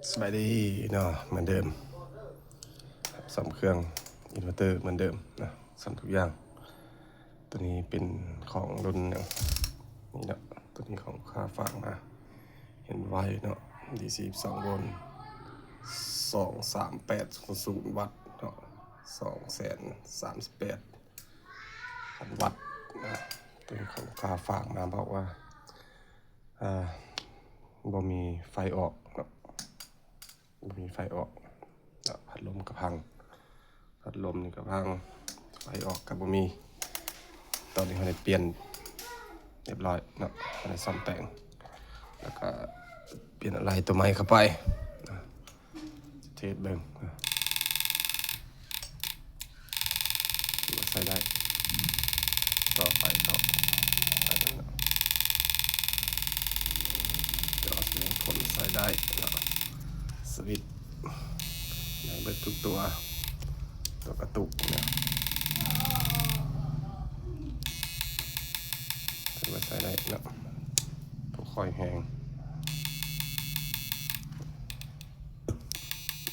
สบายดีเนาะเหมือนเดิมซ่อมเครื่องอินเวอร์เตอร์เหมือนเดิมนะซ่อมทุกอย่างตัวนี้เป็นของรุ่นเนี่ยนี่เนาะตัวนี้ของค่าฝากมาเห็นไว้เนาะDC 2 โวลต์23800 วัตต์เนาะ238,000 วัตต์นะตัวนี้ของค่าฝากมาบอกว่าบ่มีไฟออกเนาะมีไฟออกพัดลมกระพังพัดลมนี่กระพังไฟออกกับบ่มีตอนนี้เขาได้เปลี่ยนเรียบร้อยเนาะเขาได้ซ่อมแต่งแล้วก็เปลี่ยนอะไรตัวใหม่เข้าไปนะเทสเบิ่งนะถือว่าใช้ได้ต่อไปก็ใช้ได้นะจอแสดงผลใช้ได้นะสวิตช์ในเบิดทุกตัวกระตุกเนี่ยถือว่าใช้ได้นะตัวคอยแห้ง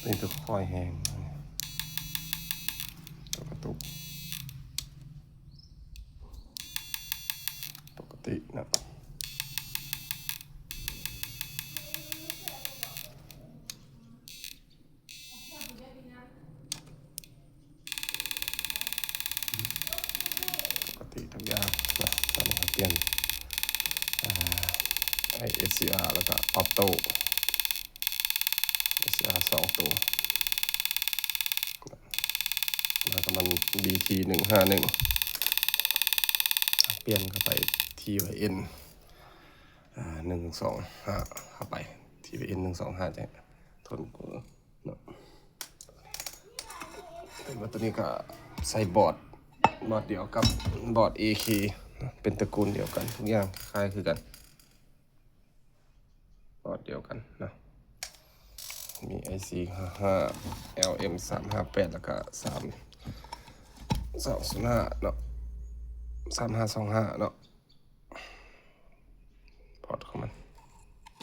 นี่ตัวคอยแห้งตัวกระตุกปกตินะปกติทุกอย่างนะตอนนี้เปลี่ยนSCR แล้วก็ออโต้ SCR 2 ตัวแล้วก็มัน BT151เปลี่ยนเข้าไป TYN 125เข้าไป TYN 125จะทนกว่าเนาะแต่ว่าตัวนี้ก็ใส่บอร์ดเดียวกับบอร์ด AK เป็นตระกูลเดียวกันทุกอย่างคล้ายคือกันบอร์ดเดียวกันนะมี IC 55 LM 358แล้วก็3205เนาะ3525เนาะพอร์ตของมัน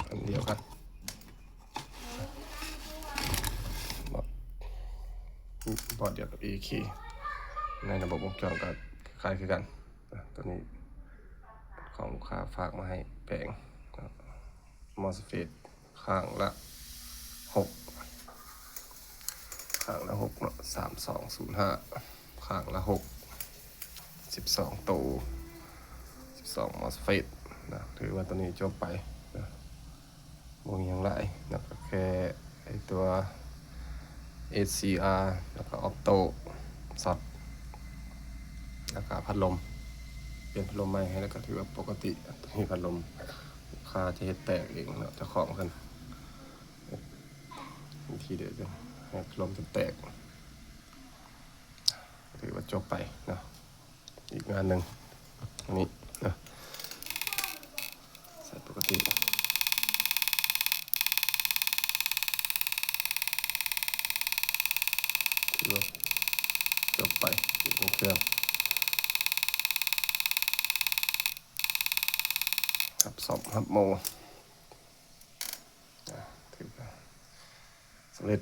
อันเดียวกันบอร์ดเดียวกับ AK ในระบบวงจรก็คล้ายคือกันตัวนี้ของลูกค้าฝากมาให้แปลงมอสเฟตข้างละ6เนาะ3205ข้างละ12ตัว12มอสเฟตนะถือว่าตัวนี้จบไปนะวงยังไรนะก็แค่ไอตัว SCR แล้วก็ออโต้สอดแล้วก็พัดลมเปลี่ยนพัดลมใหม่ให้แล้วก็ถือว่าปกติตัวนี้พัดลมลูกค้าจะเฮ็ดแตกเองเนาะจะของกันทีเดียวจะให้พัดลมแตกถือว่าจบไปเนาะอีกงานหนึ่งอันนี้นะใส่ปกติถือว่าจบไปอีกเครื่องครับสอบครับโมถือว่าสำเร็จ